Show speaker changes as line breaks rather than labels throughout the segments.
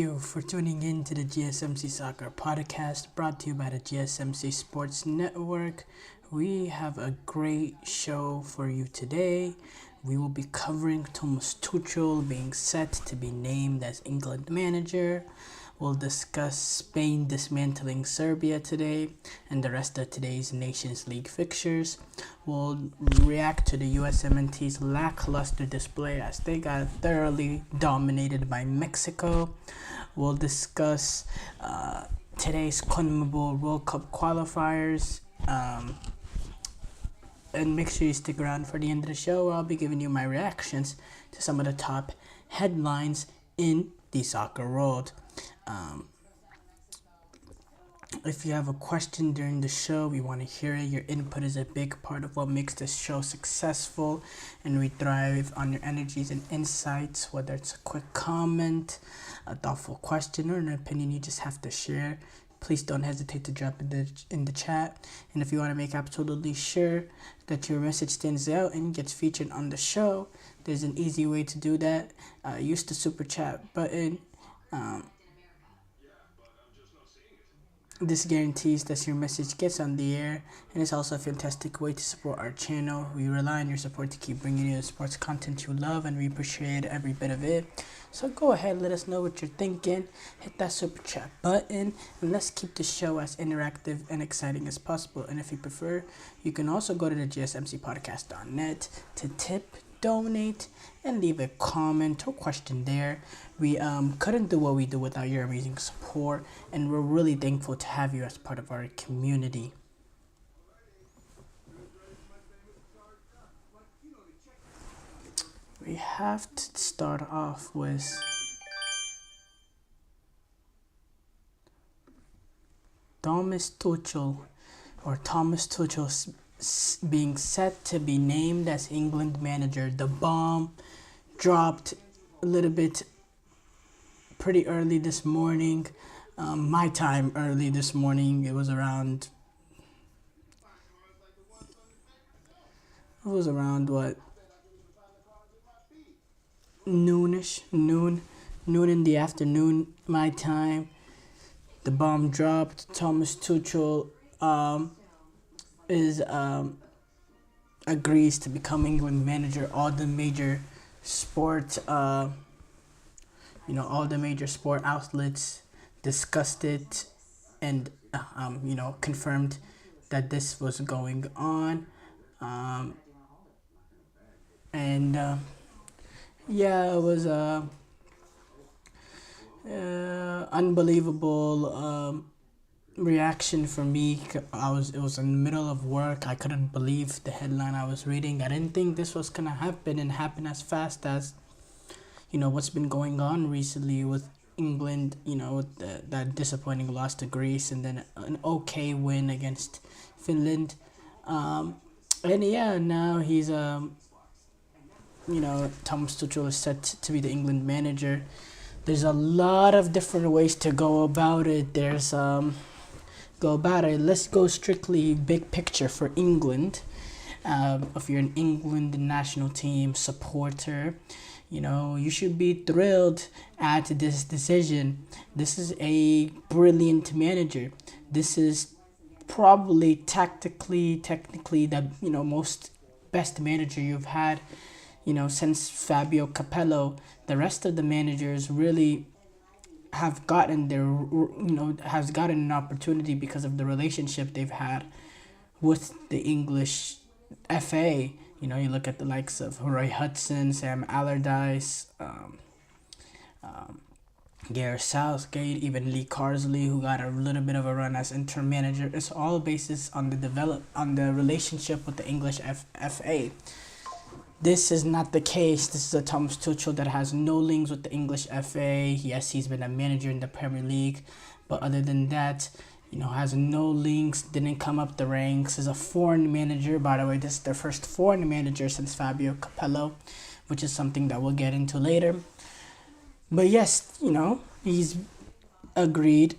you for tuning in to the GSMC Soccer Podcast, brought to you by the GSMC Sports Network. We have a great show for you today. We will be covering Thomas Tuchel being set to be named as England manager. We'll discuss Spain dismantling Serbia today and the rest of today's Nations League fixtures. We'll react to the USMNT's lackluster display as they got thoroughly dominated by Mexico. We'll discuss today's CONMEBOL World Cup qualifiers. And make sure you stick around for the end of the show, where I'll be giving you my reactions to some of the top headlines in the soccer world. If you have a question during the show, we want to hear it. Your input is a big part of what makes this show successful, and we thrive on your energies and insights, whether it's a quick comment, a thoughtful question, or an opinion you just have to share. Please don't hesitate to drop it in the chat. And if you want to make absolutely sure that your message stands out and gets featured on the show, there's an easy way to do that. Use the super chat button. This guarantees that your message gets on the air, and it's also a fantastic way to support our channel. We rely on your support to keep bringing you the sports content you love, and we appreciate every bit of it. So go ahead, let us know what you're thinking. Hit that super chat button, and let's keep the show as interactive and exciting as possible. And if you prefer, you can also go to the gsmcpodcast.net to tip, donate, and leave a comment or question there. We couldn't do what we do without your amazing support, and we're really thankful to have you as part of our community. We have to start off with Thomas Tuchel being set to be named as England manager. The bomb dropped a little bit pretty early this morning. My time early this morning. It was around what? Noon in the afternoon, my time. The bomb dropped. Thomas Tuchel agrees to becoming England manager. All the major sport outlets discussed it and confirmed that this was going on. It was unbelievable reaction for me. It was in the middle of work. I couldn't believe the headline I was reading. I didn't think this was gonna happen as fast as what's been going on recently with England, with that disappointing loss to Greece and then an okay win against Finland. Now he's Thomas Tuchel is set to be the England manager. There's a lot of different ways to go about it. Let's go strictly big picture for England. If you're an England national team supporter, you should be thrilled at this decision. This is a brilliant manager. This is probably technically the most best manager you've had since Fabio Capello. The rest of the managers really have gotten an opportunity because of the relationship they've had with the English FA. You look at the likes of Roy Hodgson, Sam Allardyce, Gareth Southgate, even Lee Carsley, who got a little bit of a run as interim manager. It's all basis on the relationship with the English FA. This is not the case. This is a Thomas Tuchel that has no links with the English FA. Yes, he's been a manager in the Premier League, but other than that, has no links, didn't come up the ranks, is a foreign manager. By the way, this is their first foreign manager since Fabio Capello, which is something that we'll get into later. But yes, he's agreed,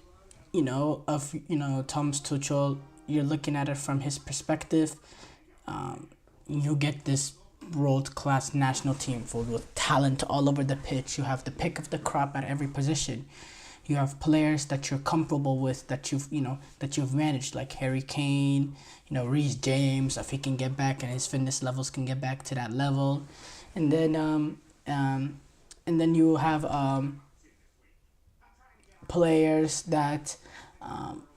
Thomas Tuchel, you're looking at it from his perspective. You get this world-class national team filled with talent all over the pitch. You have the pick of the crop at every position. You have players that you're comfortable with, that you've managed, like Harry Kane, Reece James, if he can get back and his fitness levels can get back to that level. And then you have players that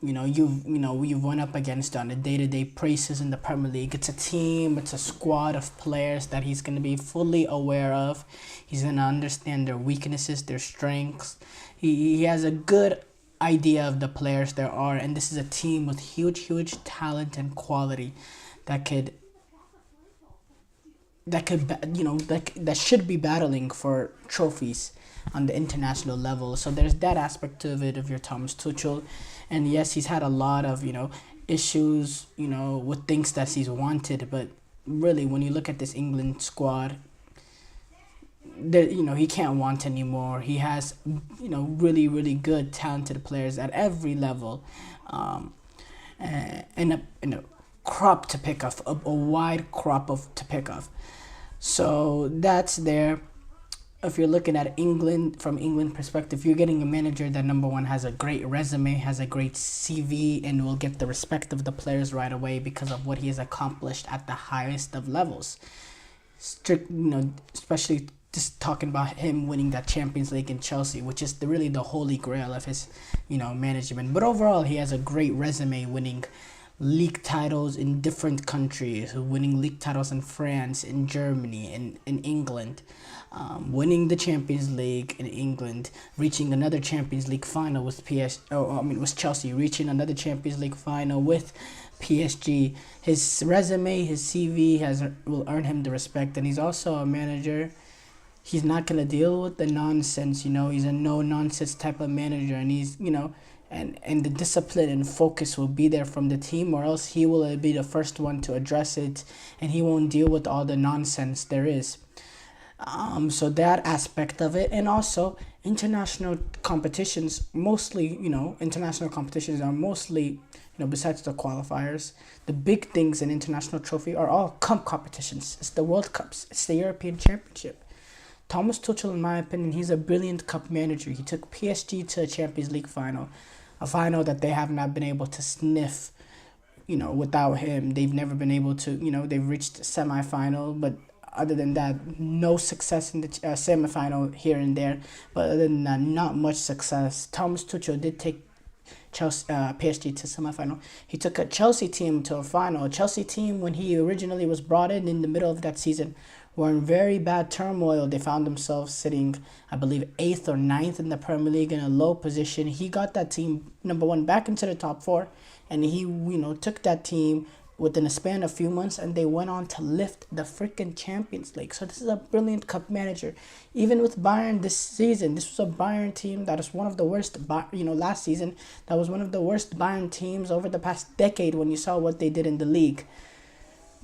you've went up against on a day-to-day basis in the Premier League. It's a team, it's a squad of players that he's going to be fully aware of. He's going to understand their weaknesses, their strengths. He has a good idea of the players there are, and this is a team with huge talent and quality that should be battling for trophies on the international level. So there's that aspect of it, of your Thomas Tuchel. And yes, he's had a lot of issues with things that he's wanted, but really when you look at this England squad, he can't want anymore. He has really good talented players at every level, and a crop to pick off, a wide crop to pick off. So that's there. If you're looking at England, from England perspective, you're getting a manager that, number one, has a great resume, has a great CV, and will get the respect of the players right away because of what he has accomplished at the highest of levels. Especially just talking about him winning that Champions League in Chelsea, which is really the holy grail of his, management. But overall, he has a great resume, winning league titles in different countries, winning league titles in France, in Germany, in England, winning the Champions League in England, reaching another Champions League final with with Chelsea, reaching another Champions League final with PSG. His resume, his CV will earn him the respect, and he's also a manager. He's not going to deal with the nonsense, he's a no-nonsense type of manager, and he's, and the discipline and focus will be there from the team, or else he will be the first one to address it, and he won't deal with all the nonsense there is. So that aspect of it, and also international competitions, mostly, international competitions are mostly, besides the qualifiers, the big things in international trophy are all cup competitions. It's the World Cups, it's the European Championship. Thomas Tuchel, in my opinion, he's a brilliant cup manager. He took PSG to a Champions League final, a final that they have not been able to sniff, without him. They've never been able to, they've reached semi-final, but other than that, no success in the semi-final here and there. But other than that, not much success. Thomas Tuchel did take PSG to semi-final. He took a Chelsea team to a final. A Chelsea team, when he originally was brought in the middle of that season, were in very bad turmoil. They found themselves sitting, I believe, 8th or 9th in the Premier League, in a low position. He got that team, number one, back into the top 4, and he, took that team within a span of a few months, and they went on to lift the freaking Champions League. So this is a brilliant cup manager. Even with Bayern this season, this was a Bayern team that is one of the worst, last season, that was one of the worst Bayern teams over the past decade when you saw what they did in the league.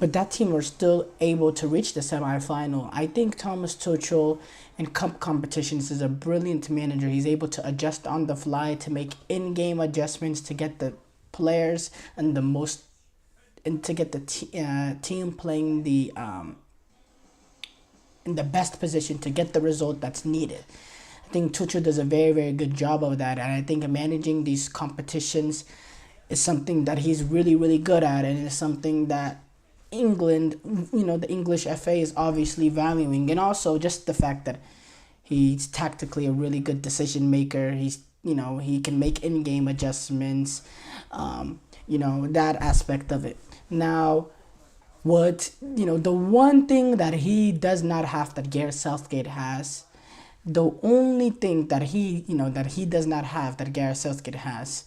But that team were still able to reach the semi-final. I think Thomas Tuchel in cup competitions is a brilliant manager. He's able to adjust on the fly, to make in-game adjustments, to get the players and to get the team playing in the best position to get the result that's needed. I think Tuchel does a very good job of that, and I think managing these competitions is something that he's really good at, and it's something that England, the English FA is obviously valuing. And also just the fact that he's tactically a really good decision maker. He's, he can make in-game adjustments, that aspect of it. Now, the one thing that he does not have that Gareth Southgate has, the only thing that he does not have that Gareth Southgate has,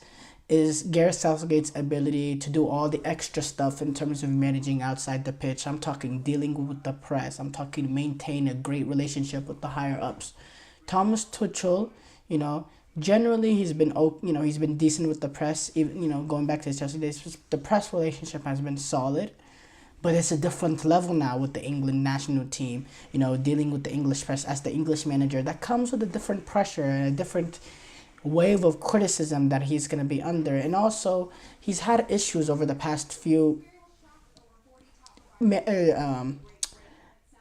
is Gareth Southgate's ability to do all the extra stuff in terms of managing outside the pitch. I'm talking dealing with the press. I'm talking maintain a great relationship with the higher ups. Thomas Tuchel, generally he's been decent with the press. Even, going back to his Chelsea days, the press relationship has been solid. But it's a different level now with the England national team. Dealing with the English press as the English manager. That comes with a different pressure and a different wave of criticism that he's going to be under. And also, he's had issues over the past few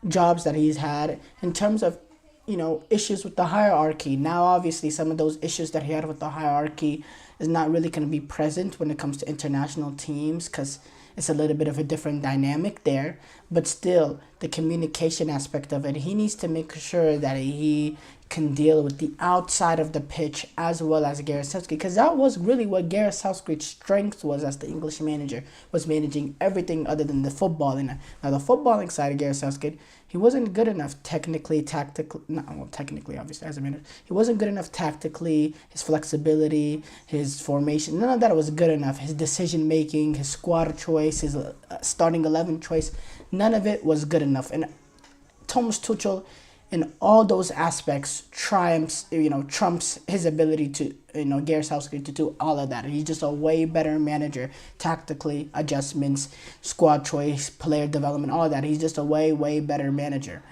jobs that he's had in terms of, issues with the hierarchy. Now, obviously, some of those issues that he had with the hierarchy is not really going to be present when it comes to international teams, because it's a little bit of a different dynamic there. But still, the communication aspect of it, he needs to make sure that he can deal with the outside of the pitch as well as Gareth Southgate, because that was really what Gareth Southgate's strength was as the English manager, was managing everything other than the footballing. Now, the footballing side of Gareth Southgate, he wasn't good enough technically, technically, obviously, as a manager. He wasn't good enough tactically, his flexibility, his formation, none of that was good enough. His decision-making, his squad choice, his starting 11 choice, none of it was good enough. And Thomas Tuchel, in all those aspects, trumps his ability to, Gareth Southgate to do all of that. He's just a way better manager, tactically, adjustments, squad choice, player development, all of that. He's just a way better manager.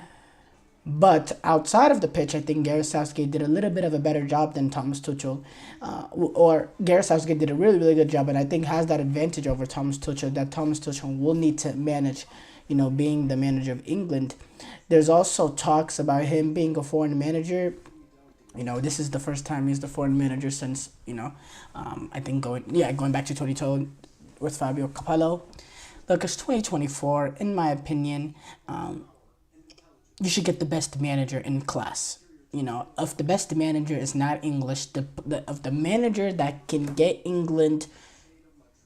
But outside of the pitch, I think Gareth Southgate did a little bit of a better job than Thomas Tuchel. Or Gareth Southgate did a really good job, and I think has that advantage over Thomas Tuchel, that Thomas Tuchel will need to manage, being the manager of England. There's also talks about him being a foreign manager. This is the first time he's the foreign manager since, I think going back to 2012 with Fabio Capello. Look, it's 2024. In my opinion, you should get the best manager in class. If the best manager is not English, of the manager that can get England,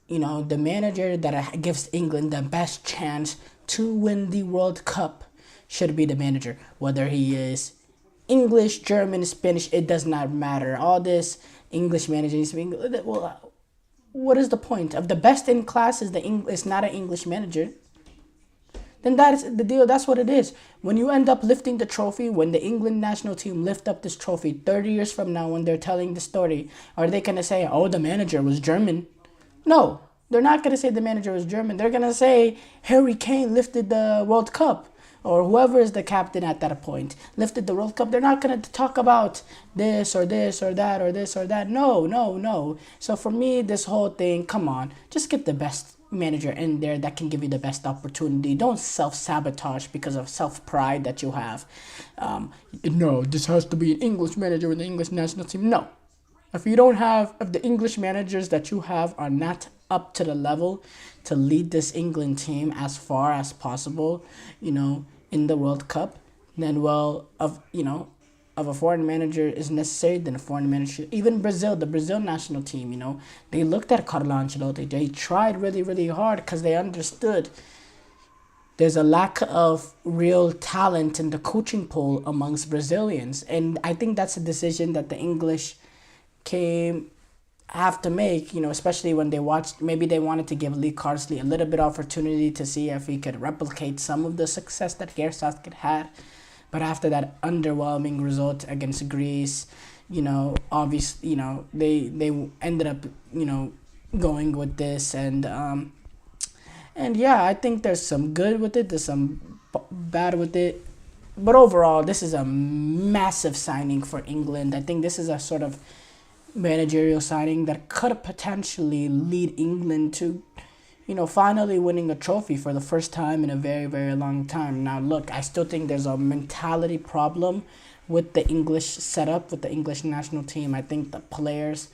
the manager that gives England the best chance to win the World Cup should be the manager. Whether he is English, German, Spanish, it does not matter. All this English manager needs to be, well, what is the point? If the best in class is not an English manager, then that is the deal. That's what it is. When you end up lifting the trophy, when the England national team lift up this trophy 30 years from now, when they're telling the story, are they going to say, oh, the manager was German? No, they're not going to say the manager was German. They're going to say Harry Kane lifted the World Cup, or whoever is the captain at that point lifted the World Cup. They're not going to talk about this or this or that or this or that. No. So for me, this whole thing, come on, just get the best manager in there that can give you the best opportunity. Don't self-sabotage because of self-pride that you have. No, this has to be an English manager with the English national team. No. If the English managers that you have are not up to the level to lead this England team as far as possible, in the World Cup, then of a foreign manager is necessary, then a foreign manager, even the Brazil national team, they looked at Carlo Ancelotti. They tried really hard because they understood there's a lack of real talent in the coaching pool amongst Brazilians. And I think that's a decision that the English have to make, especially when maybe they wanted to give Lee Carsley a little bit of opportunity to see if he could replicate some of the success that Gareth Southgate had. But after that underwhelming result against Greece, obviously, they ended up, going with this. And yeah, I think there's some good with it. There's some bad with it. But overall, this is a massive signing for England. I think this is a sort of managerial signing that could potentially lead England to, finally winning a trophy for the first time in a very long time. Now, look, I still think there's a mentality problem with the English setup, with the English national team. I think the players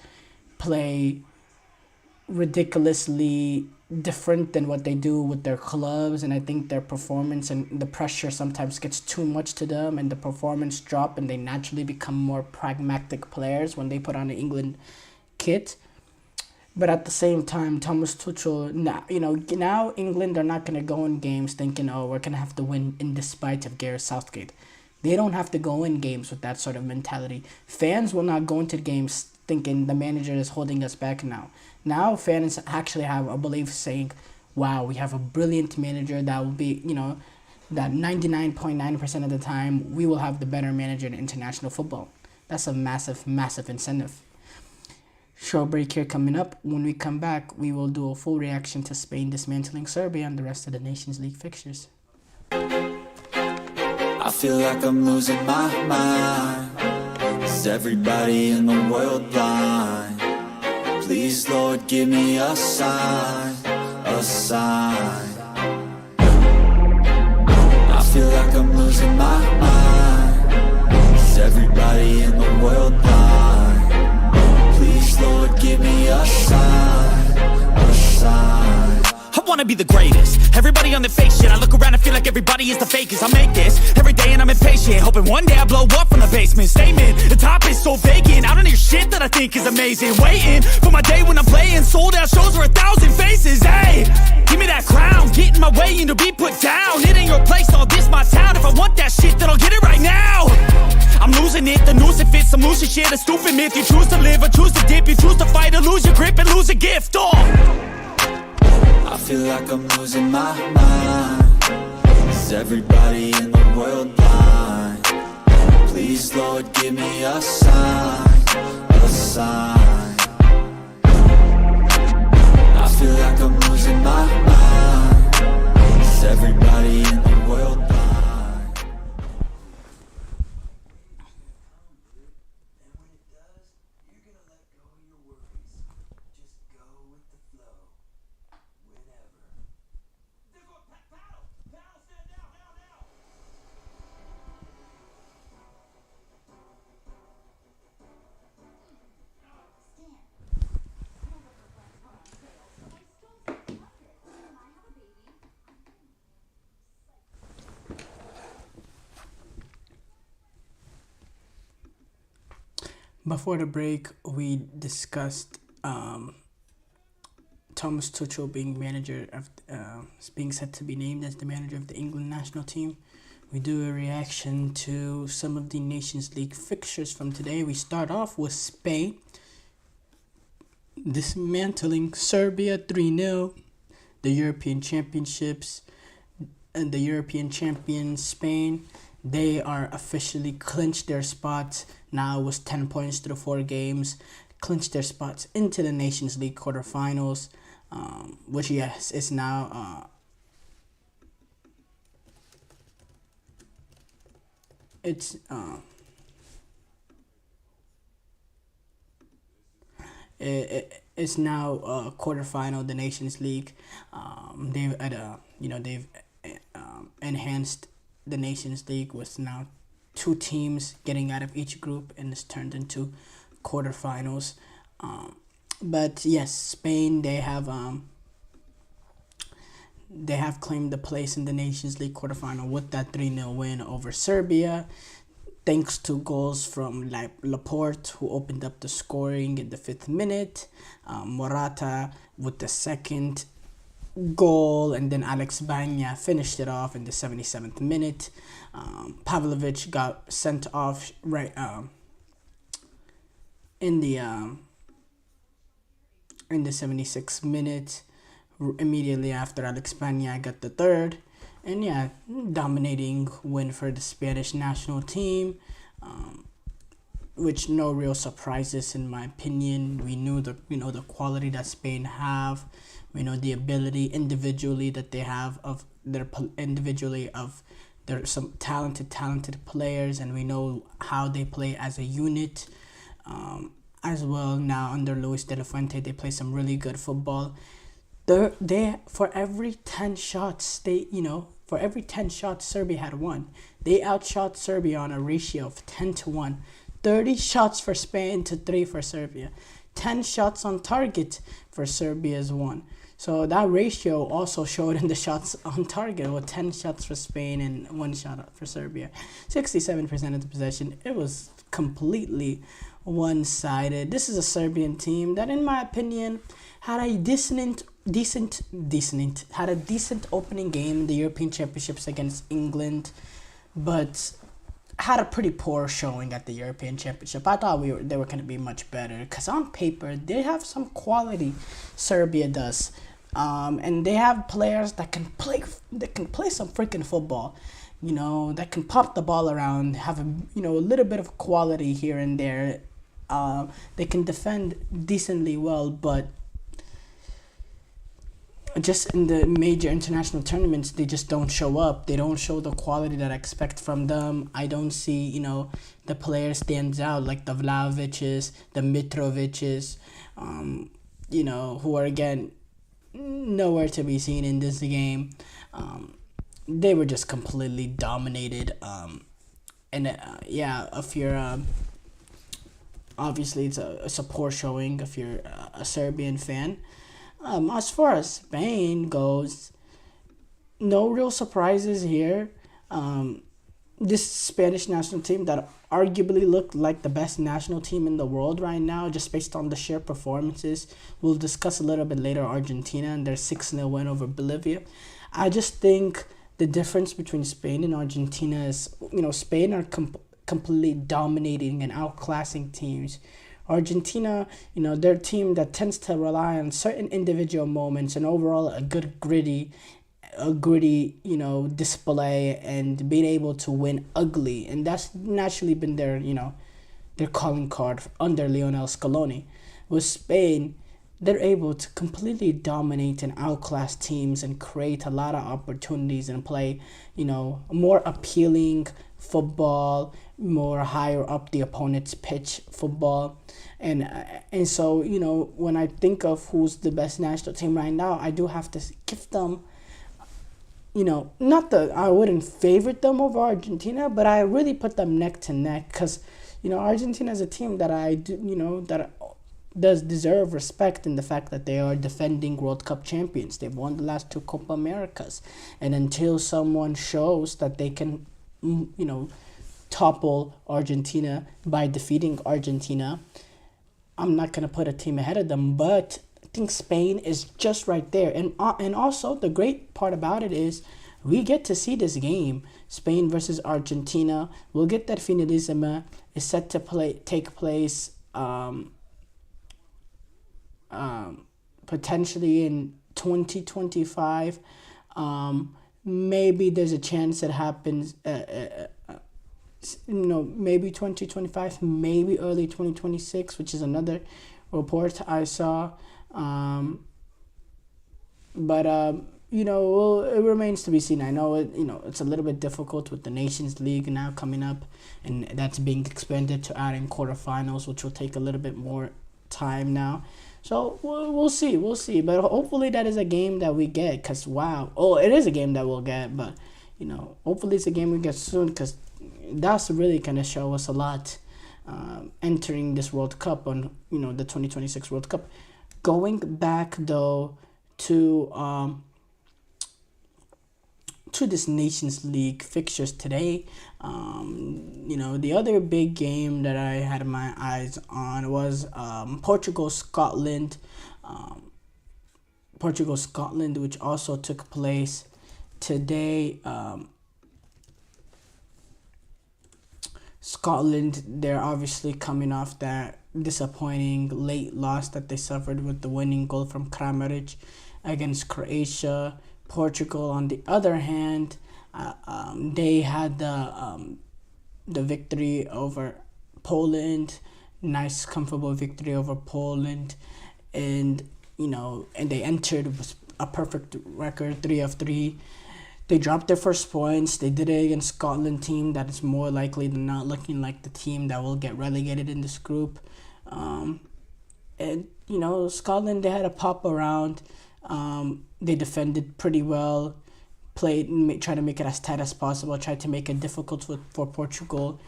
play ridiculously different than what they do with their clubs, and I think their performance and the pressure sometimes gets too much to them, and the performance drop, and they naturally become more pragmatic players when they put on the England kit. But at the same time, Thomas Tuchel, now England are not going to go in games thinking, oh, we're going to have to win in despite of Gareth Southgate. They don't have to go in games with that sort of mentality. Fans will not go into games thinking the manager is holding us back now. Now fans actually have a belief saying, wow, we have a brilliant manager that will be, that 99.9% of the time we will have the better manager in international football. That's a massive incentive. Short break here coming up. When we come back, we will do a full reaction to Spain dismantling Serbia and the rest of the Nations League fixtures.
I feel like I'm losing my mind. Is everybody in the world blind? Please, Lord, give me a sign, a sign. I feel like I'm
wanna be the greatest. Everybody on the fake shit, I look around and feel like everybody is the fakest. I make this every day and I'm impatient, hoping one day I blow up from the basement. Statement, the top is so vacant, I don't hear shit that I think is amazing. Waiting for my day when I'm playing sold out shows for 1,000 faces. Hey, give me that crown, get in my way and to be put down. It ain't your place, all this my town. If I want that shit, then I'll get it right now. I'm losing it, the noose it fits, I'm losing shit. A stupid myth, you choose to live or choose to dip. You choose to fight or lose your grip and lose a gift.
I feel like I'm losing my mind. Is everybody in the world blind? Please, Lord, give me a sign, a sign. I feel like I'm losing my mind. Is everybody in the world blind?
Before the break, we discussed Thomas Tuchel being being set to be named as the manager of the England national team. We do a reaction to some of the Nations League fixtures from today. We start off with Spain dismantling Serbia 3-0. The European Championships and the European champions Spain, they are officially clinched their spots. Now with 10 points through 4 games, clinched their spots into the Nations League quarterfinals, which yes is now it's now quarterfinal the Nations League. They've enhanced the Nations League with now 2 teams getting out of each group, and it's turned into quarterfinals. But yes, Spain, they have claimed the place in the Nations League quarterfinal with that 3-0 win over Serbia, thanks to goals from Laporte, who opened up the scoring in the 5th minute, Morata with the second goal, and then Alex Banya finished it off in the 77th minute. Pavlovic got sent off in the 76th minute, immediately after Alex Banya got the third. And yeah, dominating win for the Spanish national team, which no real surprises in my opinion. We knew the quality that Spain have. We know the ability individually that they have of their some talented players, and we know how they play as a unit. As well, now under Luis de la Fuente, they play some really good football. For every 10 shots, Serbia had won. They outshot Serbia on a ratio of 10-1. 30 shots for Spain to 3 for Serbia. 10 shots on target for Serbia's 1. So that ratio also showed in the shots on target, with 10 shots for Spain and 1 shot for Serbia. 67% of the possession. It was completely one-sided. This is a Serbian team that, in my opinion, had a decent opening game in the European Championships against England, but had a pretty poor showing at the European Championship. I thought they were going to be much better, because on paper they have some quality. Serbia does, and they have players that can play some freaking football. That can pop the ball around, have a little bit of quality here and there. They can defend decently well, but just in the major international tournaments, they just don't show up. They don't show the quality that I expect from them. I don't see, the players stands out like the Vlahoviches, the Mitroviches, who are, again, nowhere to be seen in this game. They were just completely dominated. If you're, obviously it's a poor showing if you're a Serbian fan. As far as Spain goes, no real surprises here. This Spanish national team that arguably looked like the best national team in the world right now, just based on the sheer performances. We'll discuss a little bit later Argentina and their 6-0 win over Bolivia. I just think the difference between Spain and Argentina is, Spain are completely dominating and outclassing teams. Argentina, they're a team that tends to rely on certain individual moments and overall a gritty, display and being able to win ugly. And that's naturally been their calling card under Lionel Scaloni. With Spain, they're able to completely dominate and outclass teams and create a lot of opportunities and play, more appealing football, more higher up the opponent's pitch football. And so, when I think of who's the best national team right now, I do have to give them, I wouldn't favorite them over Argentina, but I really put them neck to neck because, Argentina is a team that that does deserve respect in the fact that they are defending World Cup champions. They've won the last 2 Copa Americas. And until someone shows that they can, topple Argentina by defeating Argentina, I'm not going to put a team ahead of them. But I think Spain is just right there. And also, the great part about it is we get to see this game, Spain versus Argentina. We'll get that finalissima. It's set to take place potentially in 2025. Maybe there's a chance it happens, maybe 2025, maybe early 2026, which is another report I saw. But it remains to be seen. I know it's a little bit difficult with the Nations League now coming up, and that's being expanded to adding quarterfinals, which will take a little bit more time now. So we'll see. But hopefully that is a game that we get, because it is a game that we'll get. But hopefully it's a game we get soon, because that's really going to show us a lot entering this World Cup on the 2026 World Cup. Going back though to this Nations League fixtures today, the other big game that I had my eyes on was Portugal-Scotland, which also took place today. Scotland, they're obviously coming off that disappointing late loss that they suffered with the winning goal from Kramaric against Croatia. Portugal, on the other hand, they had the victory over Poland, nice, comfortable victory over Poland, and they entered with a perfect record, 3 of 3. They dropped their first points. They did it against Scotland team that is more likely than not looking like the team that will get relegated in this group. And Scotland, they had a pop around. They defended pretty well, tried to make it as tight as possible, tried to make it difficult for Portugal.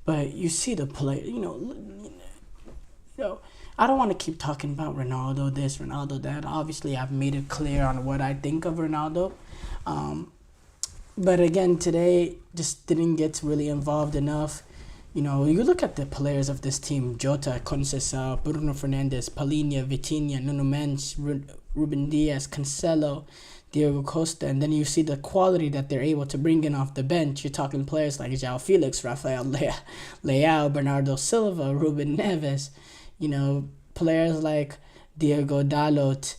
But you see the play, I don't want to keep talking about Ronaldo this, Ronaldo that. Obviously, I've made it clear on what I think of Ronaldo. But again, today just didn't get really involved enough. You look at the players of this team: Jota, Conceição, Bruno Fernandes, Palhinha, Vitinha, Nuno Mendes, Ruben Dias, Cancelo, Diego Costa, and then you see the quality that they're able to bring in off the bench. You're talking players like João Felix, Rafael Leao, Bernardo Silva, Ruben Neves, players like Diego Dalot,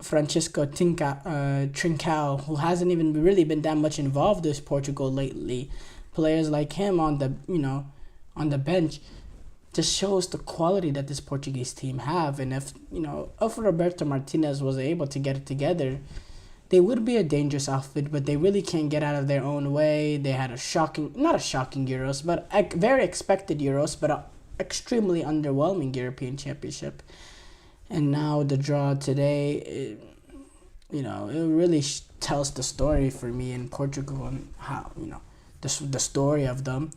Francisco Trincao, who hasn't even really been that much involved with Portugal lately. Players like him on the bench just shows the quality that this Portuguese team have. And if Roberto Martinez was able to get it together, they would be a dangerous outfit, but they really can't get out of their own way. They had not a shocking Euros, but a very expected Euros, but a extremely underwhelming European Championship. And now the draw today, it really tells the story for me in Portugal and how, the story of them.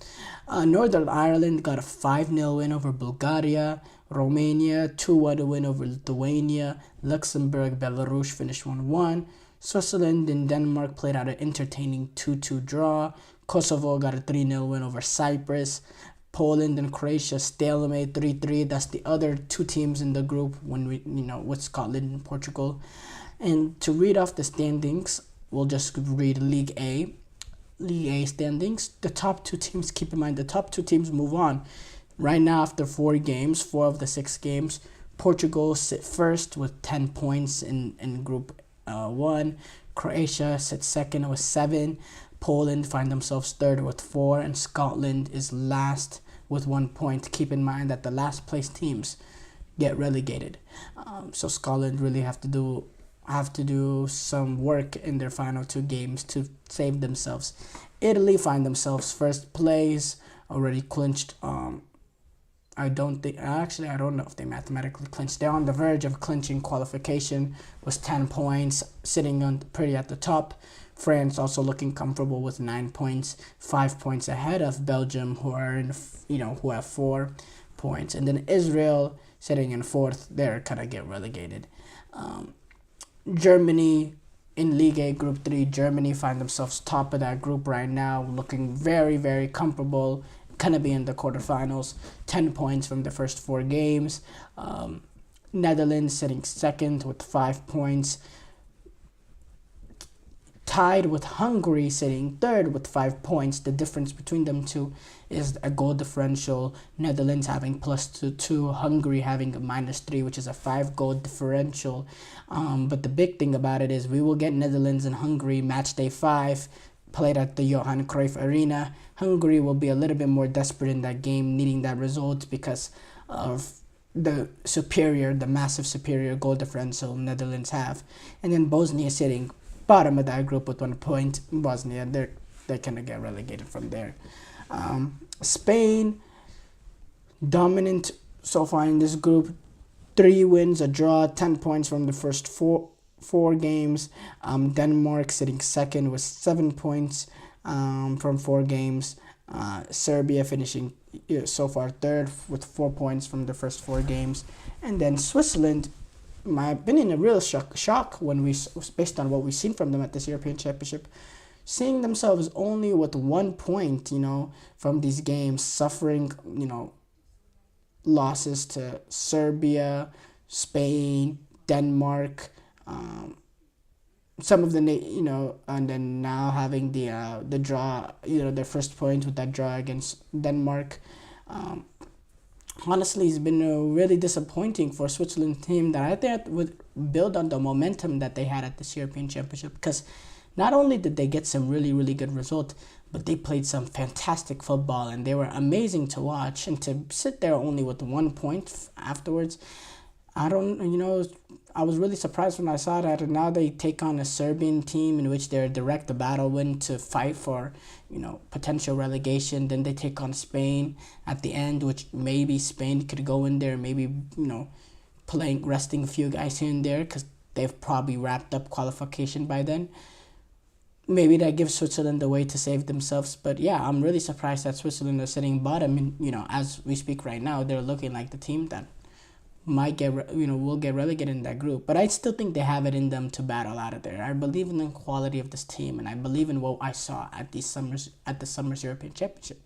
Northern Ireland got a 5-0 win over Bulgaria. Romania 2-1 win over Lithuania. Luxembourg, Belarus finished 1-1. Switzerland and Denmark played out an entertaining 2-2 draw. Kosovo got a 3-0 win over Cyprus. Poland and Croatia stalemate 3-3. That's the other two teams in the group with Scotland and Portugal. And to read off the standings, we'll just read League A. League A standings. The top two teams, keep in mind, the top two teams move on. Right now, after 4 of the 6 games, Portugal sit first with 10 points in Group 1. Croatia sits second with 7. Poland find themselves third with 4. And Scotland is last with 1 point. Keep in mind that the last place teams get relegated. So Scotland really have to do some work in their final 2 games to save themselves. Italy find themselves first place, already clinched. I don't know if they mathematically clinched. They're on the verge of clinching qualification with 10 points, sitting on pretty at the top. France also looking comfortable with 9 points, 5 points ahead of Belgium, who have 4 points, and then Israel sitting in 4th. They're kind of get relegated. Germany in League A Group 3. Germany find themselves top of that group right now, looking very, very comfortable. Gonna be in the quarterfinals. 10 points from the first 4 games. Netherlands sitting second with 5 points. Tied with Hungary sitting third with 5 points. The difference between them two is a goal differential. Netherlands having +2, Hungary having a -3, which is a 5-goal differential. But the big thing about it is we will get Netherlands and Hungary match day 5, played at the Johan Cruyff Arena. Hungary will be a little bit more desperate in that game, needing that result because of the massive superior goal differential Netherlands have. And then Bosnia sitting bottom of that group with 1 point. Bosnia, they're gonna get relegated from there. Spain, dominant so far in this group. 3 wins, a draw, 10 points from the first four games. Denmark sitting second with 7 points from 4 games. Serbia finishing so far third with 4 points from the first 4 games. And then Switzerland, in my opinion, a real shock when based on what we've seen from them at this European Championship, seeing themselves only with 1 point, from these games, suffering, losses to Serbia, Spain, Denmark, some of the, and then now having the draw, their first point with that draw against Denmark. Honestly, it's been really disappointing for a Switzerland team that I think would build on the momentum that they had at this European Championship, because not only did they get some really, really good results, but they played some fantastic football and they were amazing to watch. And to sit there only with 1 point afterwards, I was really surprised when I saw that. And now they take on a Serbian team in which they're a direct battle win to fight for, potential relegation. Then they take on Spain at the end, which maybe Spain could go in there, maybe, resting a few guys here and there because they've probably wrapped up qualification by then. Maybe that gives Switzerland a way to save themselves. But yeah, I'm really surprised that Switzerland is sitting bottom. And, as we speak right now, they're looking like the team that might will get relegated in that group. But I still think they have it in them to battle out of there. I believe in the quality of this team, and I believe in what I saw at the summer's European Championship.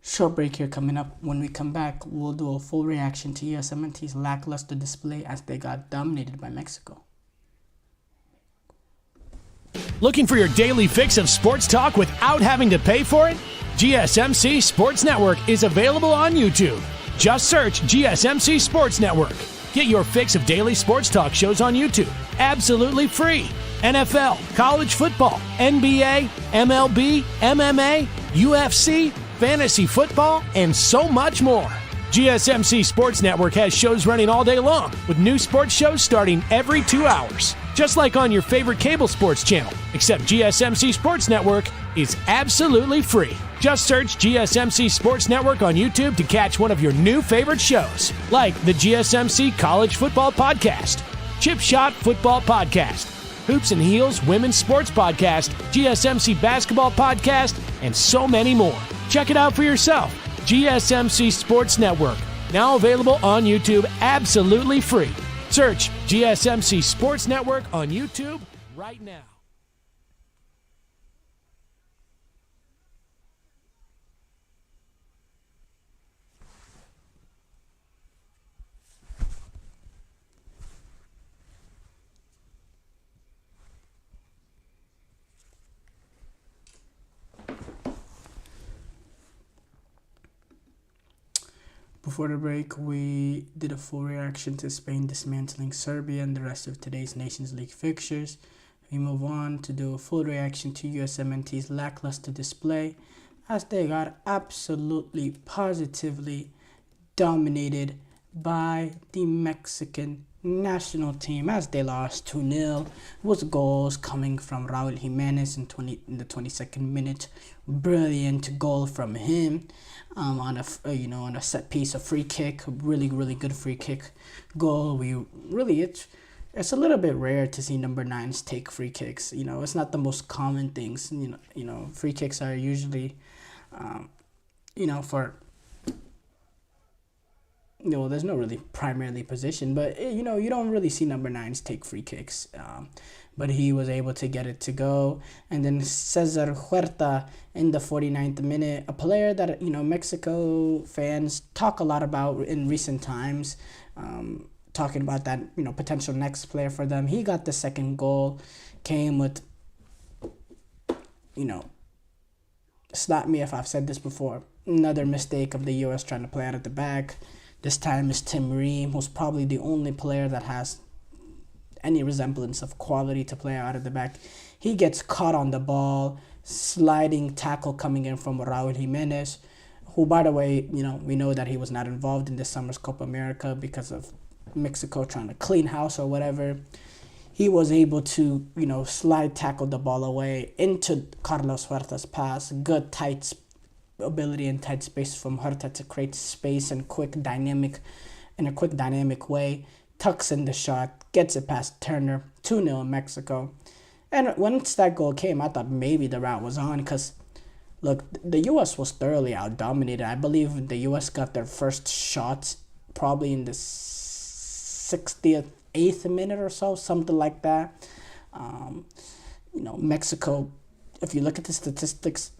Short break here coming up. When we come back, we'll do a full reaction to USMNT's lackluster display as they got dominated by Mexico.
Looking for your daily fix of sports talk without having to pay for it? GSMC Sports Network is available on YouTube. Just search GSMC Sports Network. Get your fix of daily sports talk shows on YouTube, absolutely free. NFL, college football, NBA, MLB, MMA, UFC, fantasy football, and so much more. GSMC Sports Network has shows running all day long, with new sports shows starting every 2 hours. Just like on your favorite cable sports channel, except GSMC Sports Network is absolutely free. Just search GSMC Sports Network on YouTube to catch one of your new favorite shows, like the GSMC College Football Podcast, Chip Shot Football Podcast, Hoops and Heels Women's Sports Podcast, GSMC Basketball Podcast, and so many more. Check it out for yourself. GSMC Sports Network, now available on YouTube absolutely free. Search GSMC Sports Network on YouTube right now.
Before the break, we did a full reaction to Spain dismantling Serbia and the rest of today's Nations League fixtures. We move on to do a full reaction to USMNT's lackluster display as they got absolutely positively dominated by the Mexican national team as they lost 2-0 with goals coming from Raul Jimenez in the 22nd minute. Brilliant goal from him on a set piece, a free kick, a really good free kick goal. It's a little bit rare to see number 9s take free kicks. It's not the most common things. Free kicks are usually for there's no really primarily position, but you don't really see number 9s take free kicks. But he was able to get it to go. And then Cesar Huerta in the 49th minute, a player that Mexico fans talk a lot about in recent times, talking about that potential next player for them. He got the second goal, came with slap me if I've said this before, another mistake of the U.S. trying to play out at the back. This time is Tim Ream, who's probably the only player that has any resemblance of quality to play out of the back. He gets caught on the ball, sliding tackle coming in from Raul Jimenez, who, by the way, we know that he was not involved in this summer's Copa America because of Mexico trying to clean house or whatever. He was able to, slide tackle the ball away into Carlos Huerta's pass. Good tight ability and tight space from Huerta to create space in a quick dynamic way. Tucks in the shot, gets it past Turner, 2-0 Mexico. And once that goal came, I thought maybe the route was on because, look, the U.S. was thoroughly out-dominated. I believe the U.S. got their first shots probably in the 68th minute or so, something like that. Mexico, if you look at the statistics,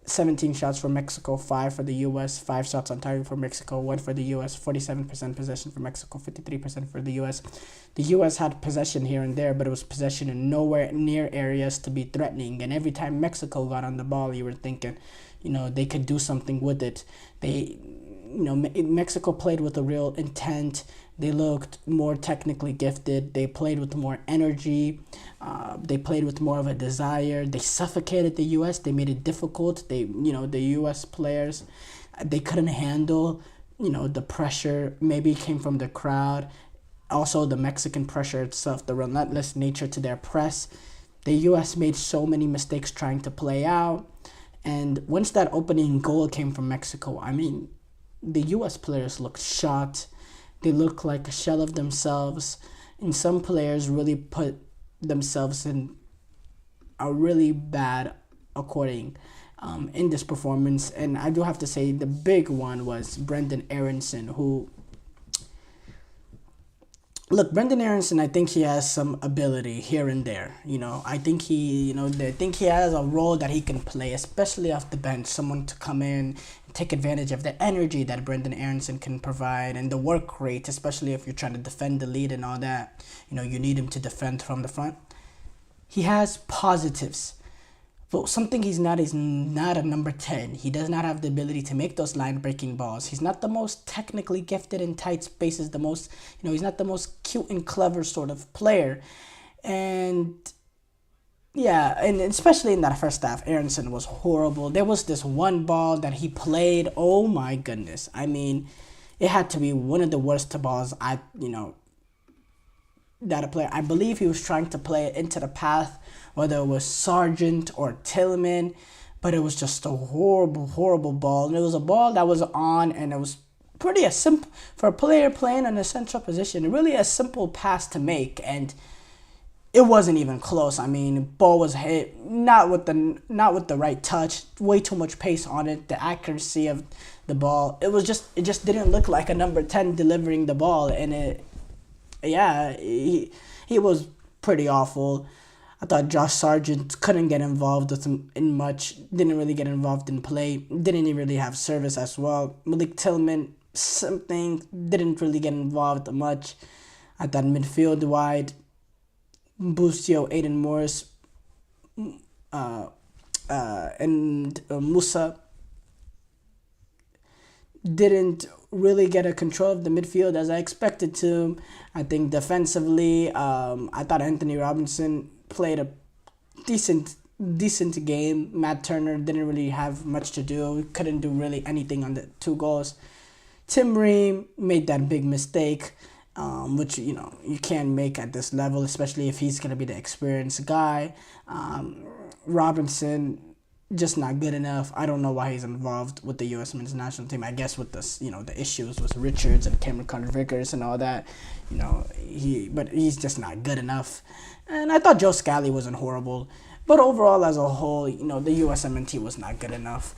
17 shots for Mexico, 5 for the U.S., 5 shots on target for Mexico, 1 for the U.S., 47% possession for Mexico, 53% for the U.S. The U.S. had possession here and there, but it was possession in nowhere near areas to be threatening. And every time Mexico got on the ball, you were thinking, they could do something with it. Mexico played with a real intent. They looked more technically gifted. They played with more energy. They played with more of a desire. They suffocated the U.S. They made it difficult. The U.S. players, they couldn't handle, the pressure. Maybe it came from the crowd. Also, the Mexican pressure itself, the relentless nature to their press. The U.S. made so many mistakes trying to play out. And once that opening goal came from Mexico, the U.S. players looked shot. They looked like a shell of themselves. And some players really put themselves in a really bad according in this performance. And I do have to say the big one was Brenden Aaronson, who... Look, Brenden Aaronson, I think he has some ability here and there. I think he has a role that he can play, especially off the bench. Someone to come in, take advantage of the energy that Brenden Aaronson can provide and the work rate, especially if you're trying to defend the lead and all that. You need him to defend from the front. He has positives. But something he's not is not a number 10. He does not have the ability to make those line-breaking balls. He's not the most technically gifted in tight spaces, he's not the most cute and clever sort of player. And yeah, and especially in that first half, Aaronson was horrible. There was this one ball that he played, oh my goodness. It had to be one of the worst balls that a player, I believe he was trying to play it into the path, whether it was Sargent or Tillman, but it was just a horrible ball. And it was a ball that was on, and it was pretty simple for a player playing in a central position, really a simple pass to make. And it wasn't even close. I mean, ball was hit not with the right touch, way too much pace on it, the accuracy of the ball. It just didn't look like a number 10 delivering the ball, and he was pretty awful. I thought Josh Sargent couldn't get involved with him in much, didn't really get involved in play, didn't even really have service as well. Malik Tillman, didn't really get involved much. I thought midfield wide, Busio, Aiden Morris, and Musa didn't really get a control of the midfield as I expected to. I think defensively, I thought Anthony Robinson played a decent game. Matt Turner didn't really have much to do. Couldn't do really anything on the 2 goals. Tim Ream made that big mistake, which you can't make at this level, especially if he's gonna be the experienced guy. Robinson just not good enough. I don't know why he's involved with the U.S. men's national team. I guess with this, the issues with Richards and Cameron Carter-Vickers and all that, but he's just not good enough. And I thought Joe Scally wasn't horrible, but overall as a whole, the USMNT was not good enough.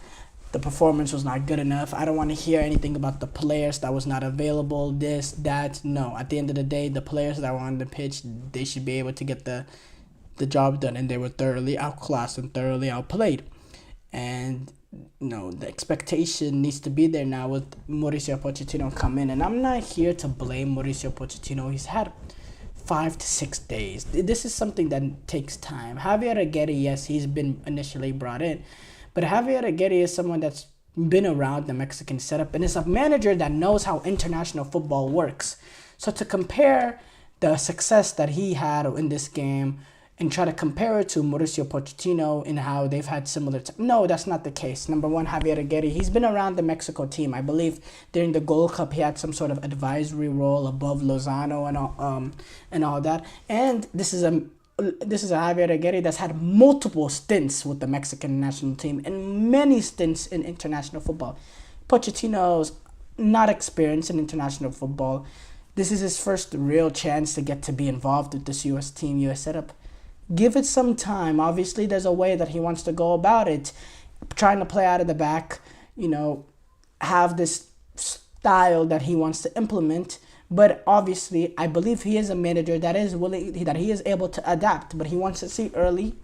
The performance was not good enough. I don't want to hear anything about the players that was not available, this, that. No, at the end of the day, the players that were on the pitch, they should be able to get the job done, and they were thoroughly outclassed and thoroughly outplayed. And the expectation needs to be there now with Mauricio Pochettino come in. And I'm not here to blame Mauricio Pochettino. He's had 5 to 6 days. This is something that takes time. Javier Aguirre, yes, he's been initially brought in, but Javier Aguirre is someone that's been around the Mexican setup and is a manager that knows how international football works. So to compare the success that he had in this game and try to compare it to Mauricio Pochettino and how they've had similar... No, that's not the case. Number one, Javier Aguirre, he's been around the Mexico team. I believe during the Gold Cup, he had some sort of advisory role above Lozano and all that. And this is a Javier Aguirre that's had multiple stints with the Mexican national team and many stints in international football. Pochettino's not experienced in international football. This is his first real chance to get to be involved with this U.S. team, U.S. setup. Give it some time. Obviously, there's a way that he wants to go about it. Trying to play out of the back, have this style that he wants to implement. But obviously, I believe he is a manager that is willing, that he is able to adapt. But he wants to see early,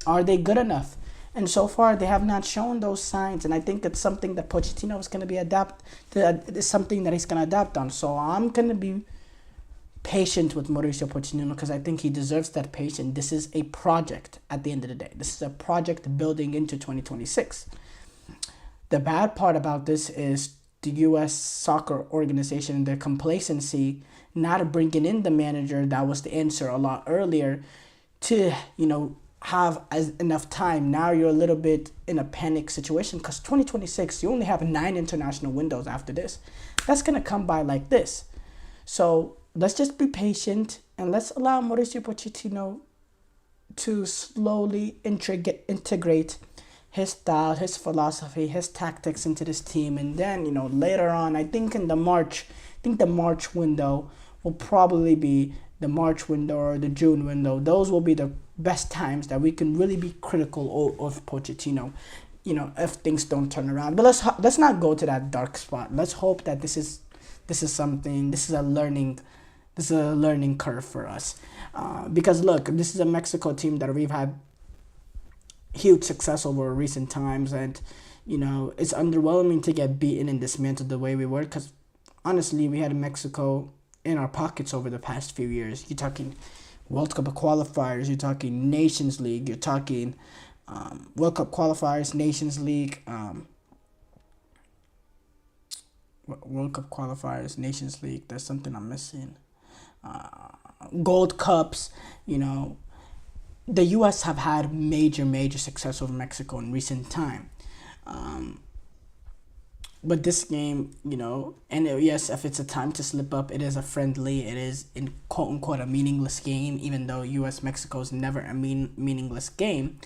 are they good enough? And so far, they have not shown those signs. And I think it's something that Pochettino is going to be it's something that he's going to adapt on. So I'm going to be patient with Mauricio Pochettino because I think he deserves that patience. This is a project at the end of the day. This is a project building into 2026. The bad part about this is the U.S. soccer organization and their complacency not bringing in the manager that was the answer a lot earlier to, have enough time. Now you're a little bit in a panic situation because 2026, you only have 9 international windows after this. That's going to come by like this. So let's just be patient and let's allow Mauricio Pochettino to slowly integrate his style, his philosophy, his tactics into this team. And then, later on, I think the March window will probably be the March window or the June window. Those will be the best times that we can really be critical of Pochettino, if things don't turn around. But let's not go to that dark spot. Let's hope that this is a learning curve for us. Because look, this is a Mexico team that we've had huge success over recent times, and it's underwhelming to get beaten and dismantled the way we were, because honestly we had Mexico in our pockets over the past few years. You're talking World Cup qualifiers, you're talking Nations League, you're talking World Cup qualifiers, Nations League, World Cup qualifiers, Nations League, there's something I'm missing, Gold Cups. The U.S. have had major success over Mexico in recent time. But this game, yes, if it's a time to slip up, it is a friendly, it is in quote-unquote a meaningless game, even though U.S.-Mexico is never a meaningless game.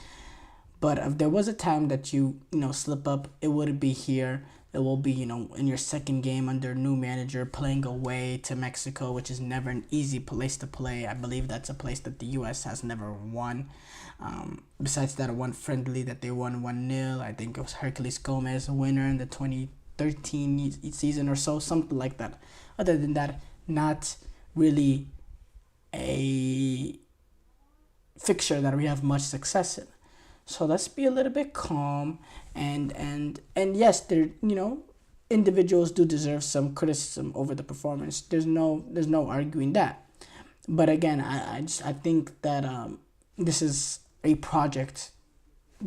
But if there was a time that you slip up, it would be here. It will be, in your second game under new manager, playing away to Mexico, which is never an easy place to play. I believe that's a place that the U.S. has never won. Besides that one friendly that they won 1-0, I think it was Hercules Gomez, a winner in the 2013 season or so, something like that. Other than that, not really a fixture that we have much success in. So let's be a little bit calm, and yes, there, individuals do deserve some criticism over the performance. There's no arguing that. But again, I think that this is a project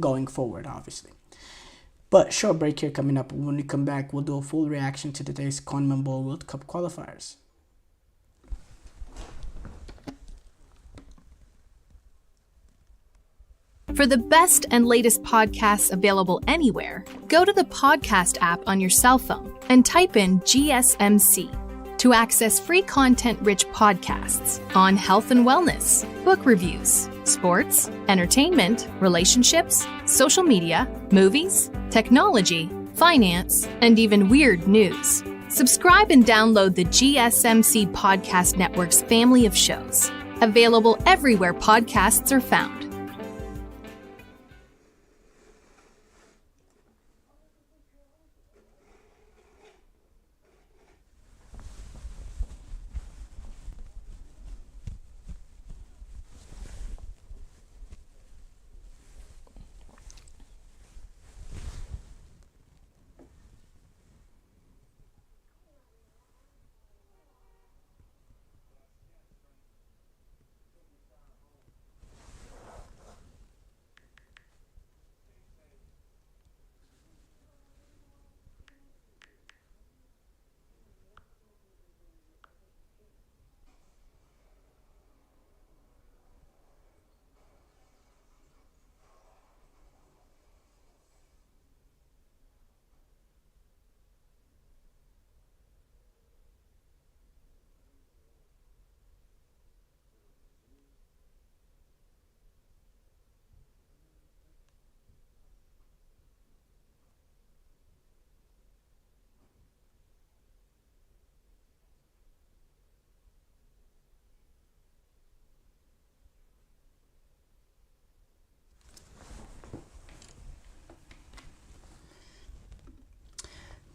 going forward, obviously. But short break here coming up. When we come back, we'll do a full reaction to today's CONMEBOL World Cup qualifiers.
For the best and latest podcasts available anywhere, go to the podcast app on your cell phone and type in GSMC to access free content-rich podcasts on health and wellness, book reviews, sports, entertainment, relationships, social media, movies, technology, finance, and even weird news. Subscribe and download the GSMC Podcast Network's family of shows, available everywhere podcasts are found.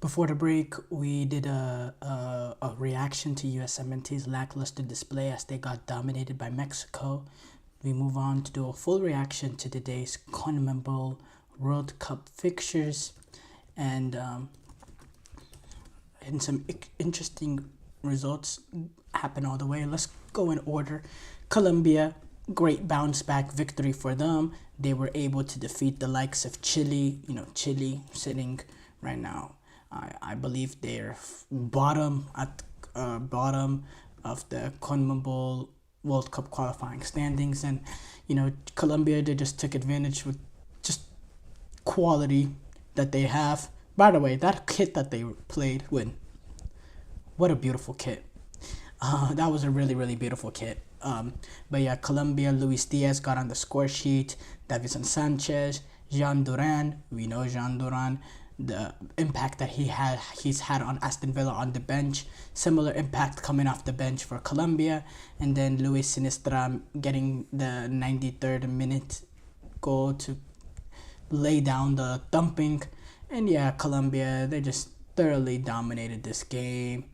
Before the break, we did a reaction to USMNT's lackluster display as they got dominated by Mexico. We move on to do a full reaction to today's CONMEBOL World Cup fixtures, and some interesting results happen all the way. Let's go in order. Colombia, great bounce back victory for them. They were able to defeat the likes of Chile. Chile sitting right now, I believe they're bottom of the CONMEBOL World Cup qualifying standings, and Colombia, they just took advantage with just quality that they have. By the way, that kit that they played with, what a beautiful kit. That was a really, really beautiful kit. But yeah, Colombia, Luis Diaz got on the score sheet. Davison Sanchez, Jean Duran, we know Jean Duran, the impact that he's had on Aston Villa on the bench. Similar impact coming off the bench for Colombia. And then Luis Sinistra getting the 93rd minute goal to lay down the thumping. And yeah, Colombia, they just thoroughly dominated this game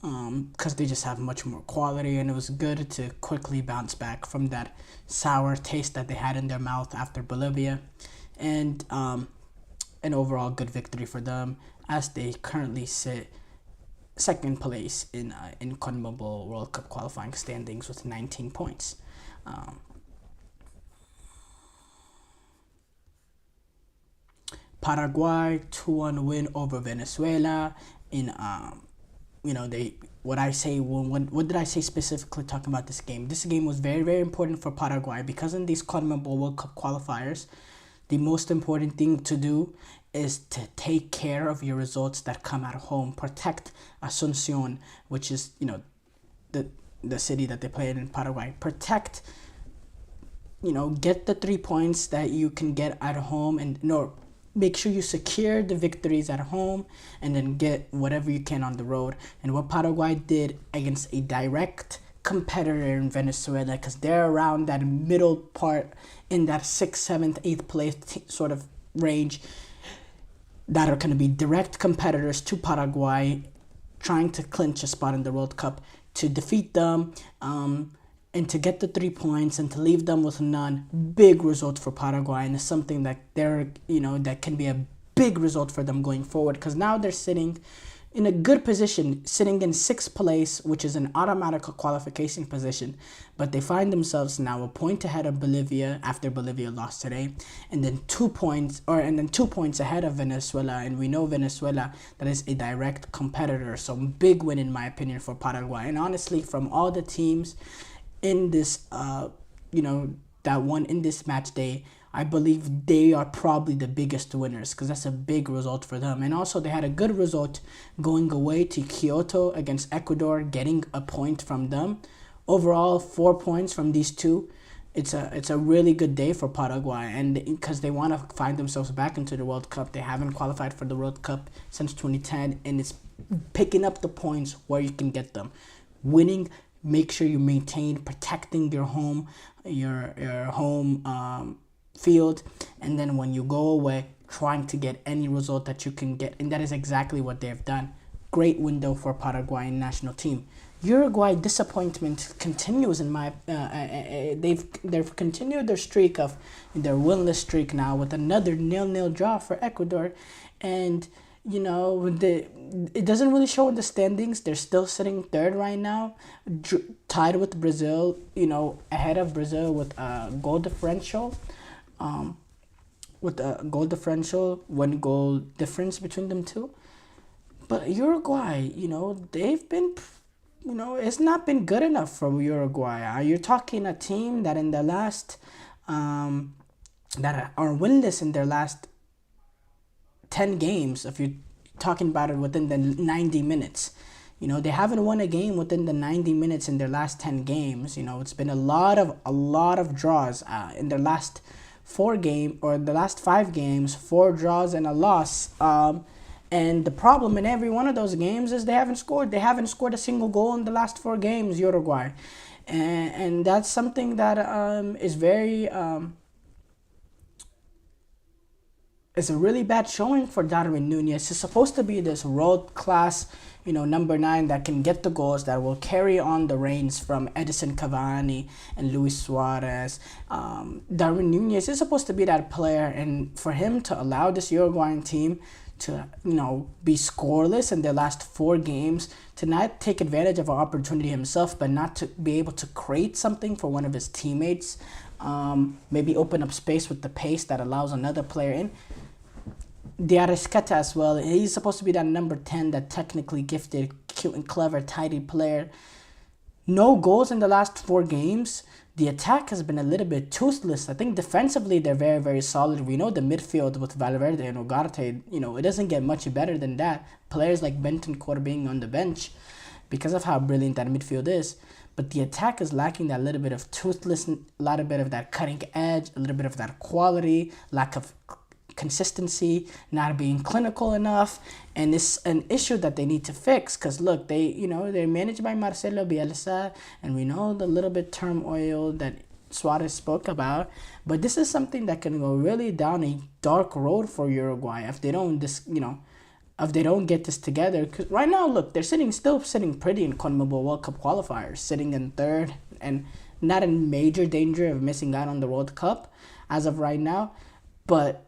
because they just have much more quality, and it was good to quickly bounce back from that sour taste that they had in their mouth after Bolivia. And an overall good victory for them as they currently sit second place in CONMEBOL World Cup qualifying standings with 19 points. Paraguay 2-1 win over Venezuela in what did I say specifically talking about this game? This game was very, very important for Paraguay because in these CONMEBOL World Cup qualifiers, the most important thing to do is to take care of your results that come at home. Protect Asuncion, which is, the city that they played in Paraguay. Protect, get the 3 points that you can get at home, and make sure you secure the victories at home and then get whatever you can on the road. And what Paraguay did against a direct competitor in Venezuela, because they're around that middle part in that 6th, 7th, 8th place sort of range, that are going to be direct competitors to Paraguay, trying to clinch a spot in the World Cup, to defeat them and to get the 3 points and to leave them with none. Big result for Paraguay, and it's something that that can be a big result for them going forward, because now they're sitting in a good position, sitting in 6th place, which is an automatic qualification position. But they find themselves now a point ahead of Bolivia after Bolivia lost today, and then 2 points ahead of Venezuela. And we know Venezuela, that is a direct competitor. So big win in my opinion for Paraguay. And honestly, from all the teams in this, that won in this match day, I believe they are probably the biggest winners, because that's a big result for them. And also they had a good result going away to Kyoto against Ecuador, getting a point from them. Overall, 4 points from these two. It's a really good day for Paraguay, and because they want to find themselves back into the World Cup. They haven't qualified for the World Cup since 2010, and it's picking up the points where you can get them. Winning, make sure you maintain protecting your home field, and then when you go away, trying to get any result that you can get, and that is exactly what they have done. Great window for Paraguayan national team. Uruguay disappointment continues in my they've continued their streak of their winless streak now with another 0-0 draw for Ecuador, and it doesn't really show in the standings. They're still sitting 3rd right now, tied with Brazil, ahead of Brazil with a goal differential. With a goal differential, 1 goal difference between them two. But Uruguay, they've been, it's not been good enough for Uruguay. You're talking a team that in the last, that are winless in their last 10 games, if you're talking about it within the 90 minutes. They haven't won a game within the 90 minutes in their last 10 games. It's been a lot of draws in their last the last 5 games, 4 draws and a loss. And the problem in every one of those games is they haven't scored. They haven't scored a single goal in the last 4 games, Uruguay. And that's something that is very... it's a really bad showing for Darwin Núñez. He's supposed to be this world-class, number 9 that can get the goals, that will carry on the reins from Edison Cavani and Luis Suarez. Darwin Núñez is supposed to be that player, and for him to allow this Uruguayan team to, be scoreless in their last 4 games, to not take advantage of an opportunity himself, but not to be able to create something for one of his teammates, maybe open up space with the pace that allows another player in. Diarezceta as well. He's supposed to be that number 10, that technically gifted, cute and clever, tidy player. No goals in the last 4 games. The attack has been a little bit toothless. I think defensively they're very, very solid. We know the midfield with Valverde and Ugarte, it doesn't get much better than that. Players like Bentancur being on the bench because of how brilliant that midfield is. But the attack is lacking that little bit of toothless, a little bit of that cutting edge, a little bit of that quality, lack of consistency, not being clinical enough, and it's an issue that they need to fix. Because look, they're managed by Marcelo Bielsa, and we know the little bit turmoil that Suarez spoke about, but this is something that can go really down a dark road for Uruguay if they don't get this together. Because right now, look, they're still sitting pretty in CONMEBOL World Cup qualifiers, sitting in 3rd and not in major danger of missing out on the World Cup as of right now, but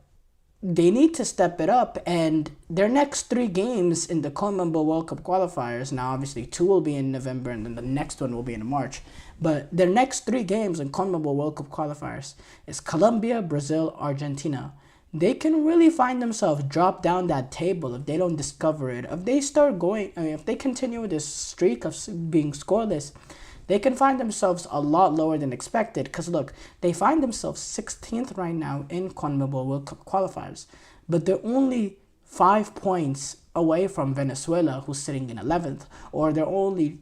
they need to step it up. And their next 3 games in the CONMEBOL World Cup qualifiers, now obviously 2 will be in November and then the next one will be in March, but their next 3 games in CONMEBOL World Cup qualifiers is Colombia, Brazil, Argentina. They can really find themselves drop down that table if they don't discover it. If they start going, if they continue this streak of being scoreless, they can find themselves a lot lower than expected. Because look, they find themselves 16th right now in CONMEBOL World Cup qualifiers, but they're only 5 points away from Venezuela, who's sitting in 11th, or they're only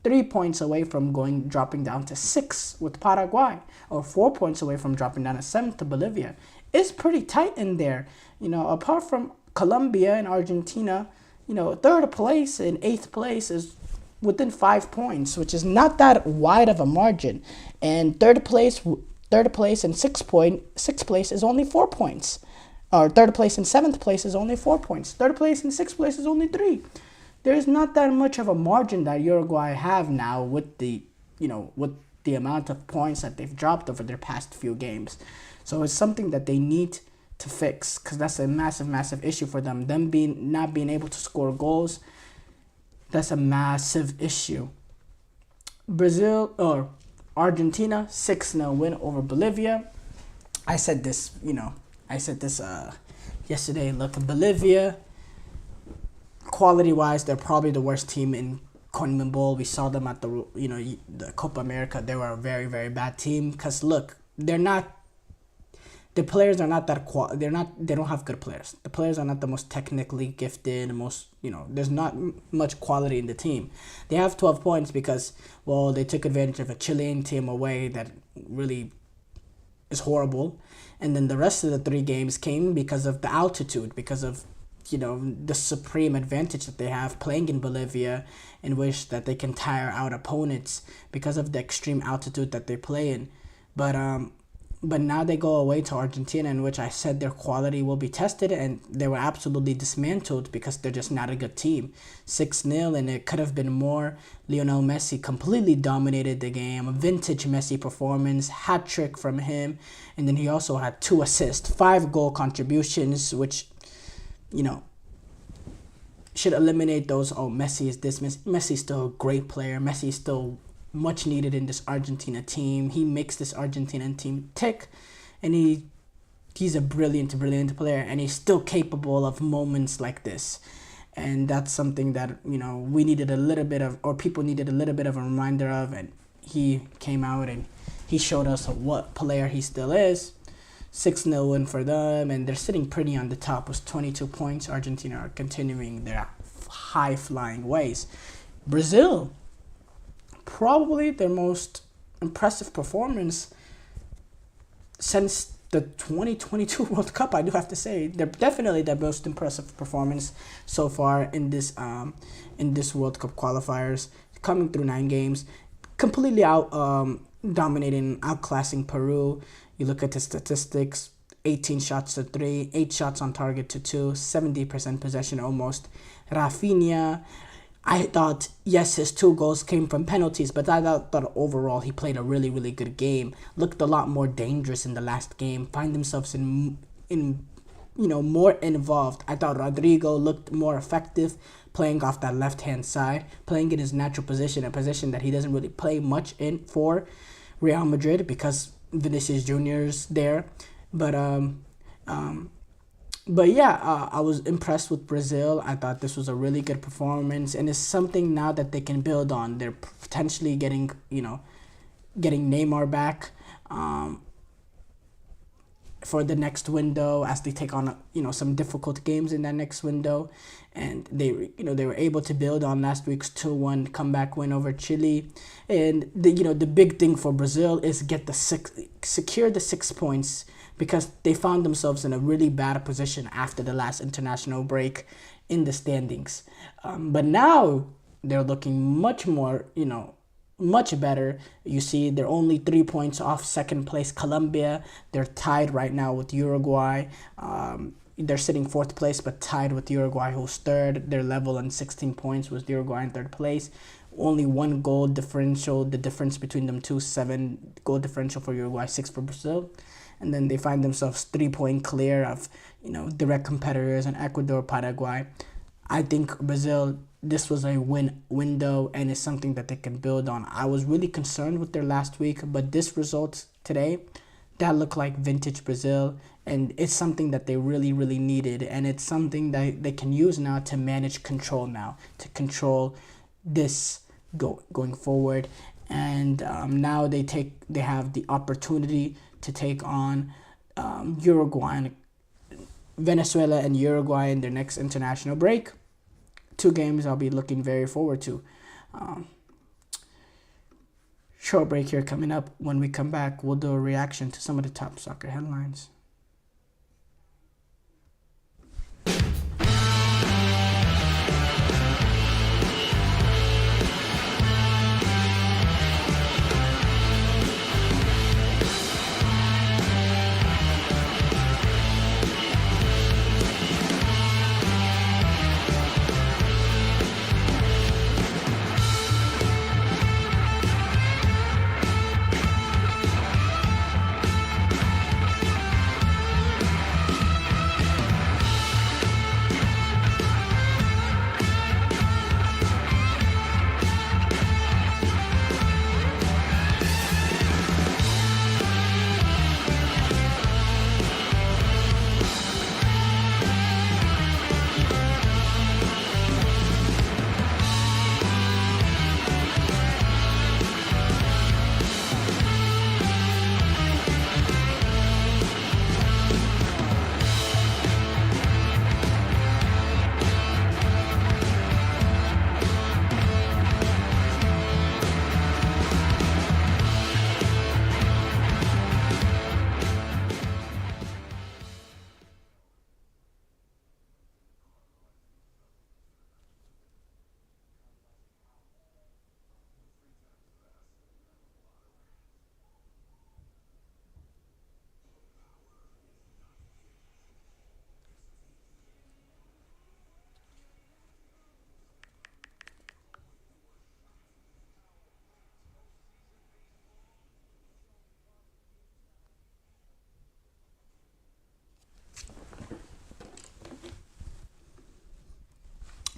3 points away from dropping down to 6 with Paraguay, or 4 points away from dropping down to 7 to Bolivia. It's pretty tight in there. Apart from Colombia and Argentina, third place and eighth place is within 5 points, which is not that wide of a margin. And third place and sixth place is only 4 points. Or third place and seventh place is only 4 points. Third place and sixth place is only 3. There's not that much of a margin that Uruguay have now with the amount of points that they've dropped over their past few games. So it's something that they need to fix, because that's a massive issue for them. Them not being able to score goals, that's a massive issue. Argentina 6-0 win over Bolivia. I said this yesterday. Look, Bolivia, quality-wise, they're probably the worst team in CONMEBOL. We saw them at the Copa America. They were a very, very bad team. Because look, the players are not that they don't have good players. The players are not the most technically gifted, there's not much quality in the team. They have 12 points because, they took advantage of a Chilean team away that really is horrible. And then the rest of the 3 games came because of the altitude, because of, the supreme advantage that they have playing in Bolivia, in which that they can tire out opponents because of the extreme altitude that they play in. But now they go away to Argentina, in which I said their quality will be tested, and they were absolutely dismantled because they're just not a good team. 6-0, and it could have been more. Lionel Messi completely dominated the game. A vintage Messi performance, hat-trick from him, and then he also had 2 assists, 5 goal contributions, which, should eliminate those, Messi is this. Messi's still a great player. Messi is still much needed in this Argentina team. He makes this Argentinian team tick, and he's a brilliant player, and he's still capable of moments like this. And that's something that we needed a little bit of, or people needed a little bit of a reminder of, and he came out and he showed us what player he still is. 6-0 win for them, and they're sitting pretty on the top with 22 points. Argentina are continuing their high-flying ways. Brazil, probably their most impressive performance since the 2022 World Cup, I do have to say. They're definitely their most impressive performance so far in this World Cup qualifiers, coming through 9 games, completely dominating, outclassing Peru. You look at the statistics: 18 shots to 3, 8 shots on target to 2, 70% possession almost. Rafinha, I thought, yes, his 2 goals came from penalties, but I thought overall he played a really, really good game. Looked a lot more dangerous in the last game. Find themselves in more involved. I thought Rodrigo looked more effective playing off that left-hand side, playing in his natural position, a position that he doesn't really play much in for Real Madrid because Vinicius Jr.'s there. But I was impressed with Brazil. I thought this was a really good performance, and it's something now that they can build on. They're potentially getting Neymar back for the next window as they take on some difficult games in that next window, and they were able to build on last week's 2-1 comeback win over Chile. And the big thing for Brazil is secure the 6 points, because they found themselves in a really bad position after the last international break in the standings. But now they're looking much better. You see, they're only 3 points off second place Colombia. They're tied right now with Uruguay. They're sitting 4th place, but tied with Uruguay, who's 3rd. They're level on 16 points with Uruguay in 3rd place. Only 1 goal differential. The difference between them two, 7 goal differential for Uruguay, 6 for Brazil. And then they find themselves 3-point clear of, direct competitors in Ecuador, Paraguay. I think Brazil, this was a win window, and it's something that they can build on. I was really concerned with their last week, but this result today, that looked like vintage Brazil, and it's something that they really, really needed, and it's something that they can use now to manage control now, to control this going forward. And now they have the opportunity to take on Uruguay, Venezuela and Uruguay in their next international break. 2 games I'll be looking very forward to. Short break here coming up. When we come back, we'll do a reaction to some of the top soccer headlines.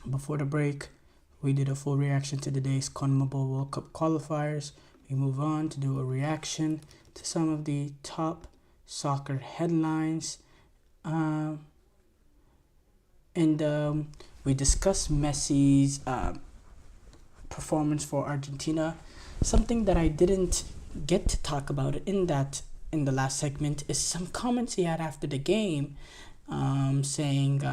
Before the break, we did a full reaction to today's CONMEBOL World Cup qualifiers. We move on to do a reaction to some of the top soccer headlines. We discuss Messi's performance for Argentina. Something that I didn't get to talk about in the last segment is some comments he had after the game, saying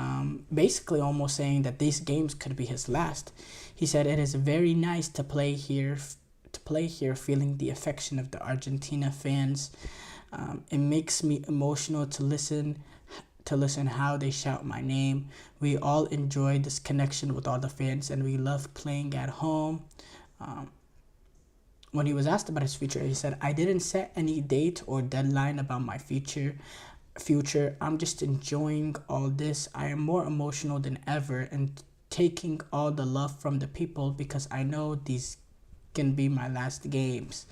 basically almost saying that these games could be his last. He said it is very nice to play here, feeling the affection of the Argentina fans. It makes me emotional to listen how they shout my name. We all enjoy this connection with all the fans, and we love playing at home. When he was asked about his future, he said, I didn't set any date or deadline about my future. I'm just enjoying all this. I am more emotional than ever and taking all the love from the people because I know these can be my last games.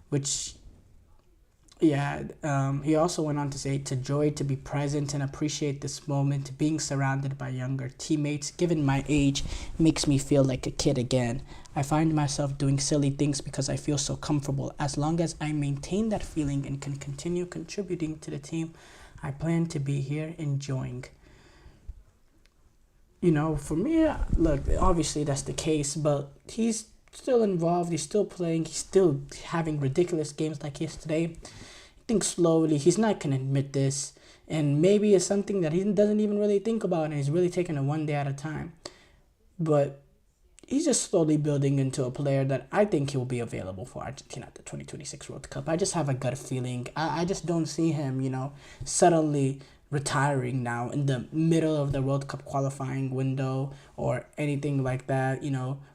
Which, he also went on to say, it's a joy to be present and appreciate this moment. Being surrounded by younger teammates, given my age, makes me feel like a kid again. I find myself doing silly things because I feel so comfortable. As long as I maintain that feeling and can continue contributing to the team, I plan to be here enjoying. For me, look, obviously that's the case, but he's still involved, he's still playing, he's still having ridiculous games like yesterday. I think slowly, he's not going to admit this, and maybe it's something that he doesn't even really think about, and he's really taking it one day at a time. But he's just slowly building into a player that I think he will be available for Argentina at the 2026 World Cup. I just have a gut feeling. I just don't see him, suddenly retiring now in the middle of the World Cup qualifying window or anything like that,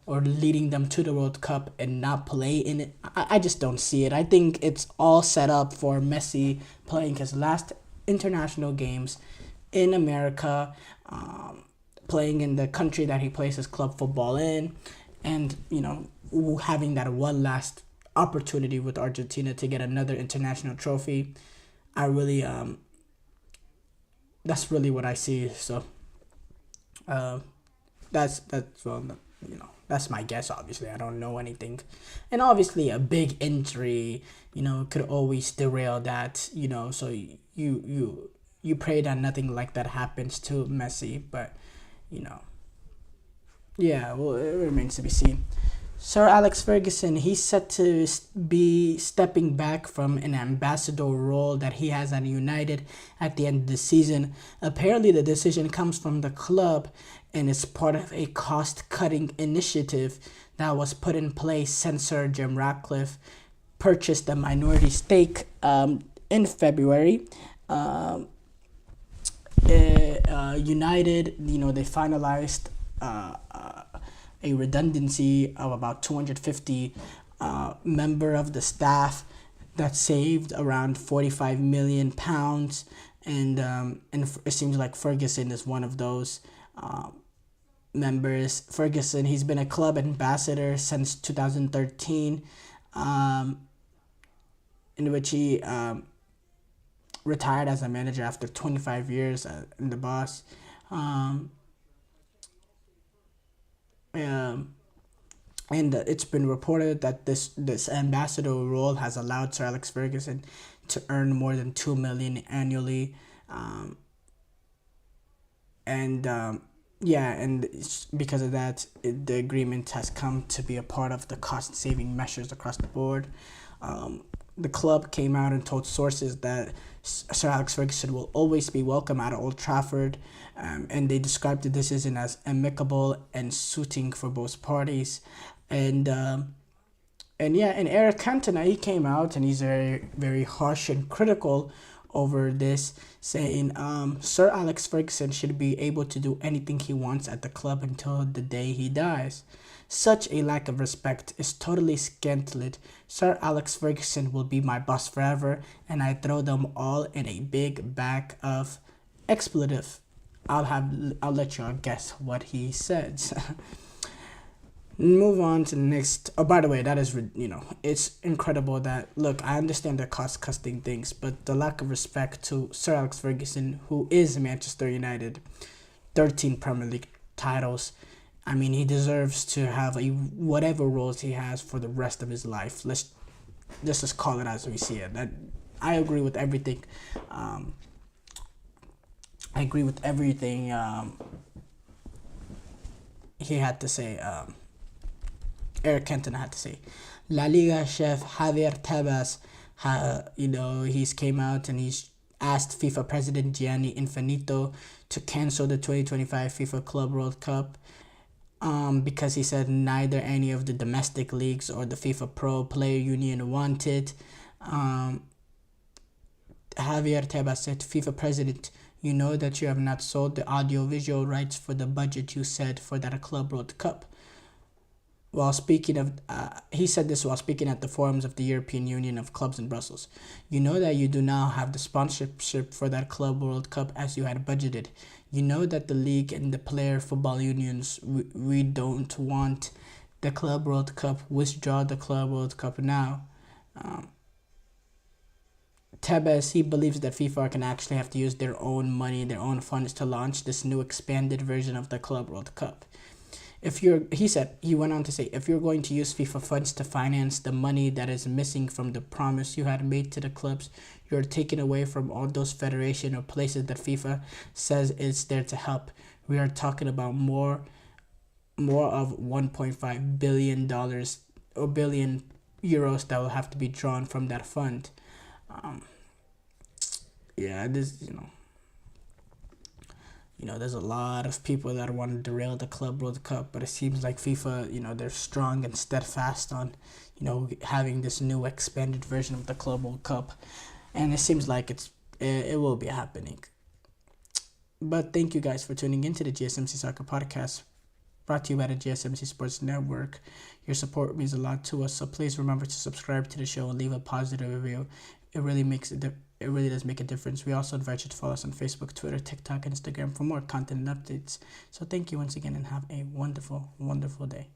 or leading them to the World Cup and not play in it. I just don't see it. I think it's all set up for Messi playing his last international games in America, playing in the country that he plays his club football in, and, having that one last opportunity with Argentina to get another international trophy. I really, that's really what I see. So, that's my guess. Obviously, I don't know anything, and obviously a big injury, could always derail that. So you pray that nothing like that happens to Messi, but well, it remains to be seen. Sir Alex Ferguson, he's set to be stepping back from an ambassador role that he has at United at the end of the season. Apparently, the decision comes from the club, and it's part of a cost-cutting initiative that was put in place since Sir Jim Ratcliffe purchased a minority stake in February. United, they finalized a redundancy of about 250 member of the staff that saved around £45 million, and it seems like Ferguson is one of those members. Ferguson, he's been a club ambassador since 2013, in which he retired as a manager after 25 years in the boss. And it's been reported that this ambassador role has allowed Sir Alex Ferguson to earn more than $2 million annually. And because of that, the agreement has come to be a part of the cost-saving measures across the board. The club came out and told sources that Sir Alex Ferguson will always be welcome at Old Trafford, and they described the decision as amicable and suiting for both parties. And Eric Cantona, he came out and he's very, very harsh and critical over this, saying Sir Alex Ferguson should be able to do anything he wants at the club until the day he dies. Such a lack of respect is totally scandalous. Sir Alex Ferguson will be my boss forever, and I throw them all in a big bag of expletive. I'll let y'all guess what he said. Move on to the next. Oh, by the way, that is, it's incredible that, look, I understand the cost-cutting things, but the lack of respect to Sir Alex Ferguson, who is Manchester United, 13 Premier League titles. I mean, he deserves to have whatever roles he has for the rest of his life. Let's just call it as we see it. I agree with everything. He had to say. Eric Cantona had to say. La Liga chef Javier Tebas, he's came out and he's asked FIFA President Gianni Infantino to cancel the 2025 FIFA Club World Cup because he said neither any of the domestic leagues or the FIFA Pro Player Union want it. Javier Tebas said, FIFA President, you know that you have not sold the audiovisual rights for the budget you said for that Club World Cup. He said this while speaking at the forums of the European Union of Clubs in Brussels. You know that you do now have the sponsorship for that Club World Cup as you had budgeted. You know that the league and the player football unions, we don't want the Club World Cup. Withdraw the Club World Cup now. Tebas, he believes that FIFA can actually have to use their own money, their own funds to launch this new expanded version of the Club World Cup. He went on to say, if you're going to use FIFA funds to finance the money that is missing from the promise you had made to the clubs, you're taking away from all those federations or places that FIFA says is there to help. We are talking about more of $1.5 billion or billion euros that will have to be drawn from that fund. There's a lot of people that want to derail the Club World Cup, but it seems like FIFA, they're strong and steadfast on, having this new expanded version of the Club World Cup, and it seems like it will be happening. But thank you guys for tuning into the GSMC Soccer Podcast, brought to you by the GSMC Sports Network. Your support means a lot to us, so please remember to subscribe to the show and leave a positive review. It really does make a difference. We also invite you to follow us on Facebook, Twitter, TikTok, and Instagram for more content and updates. So thank you once again and have a wonderful, wonderful day.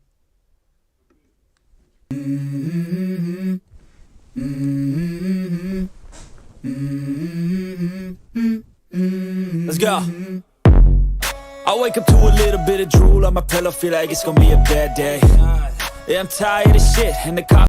Let's go. I wake up to a little bit of drool on my pillow, feel like it's gonna be a bad day. Yeah, I'm tired of shit and the cops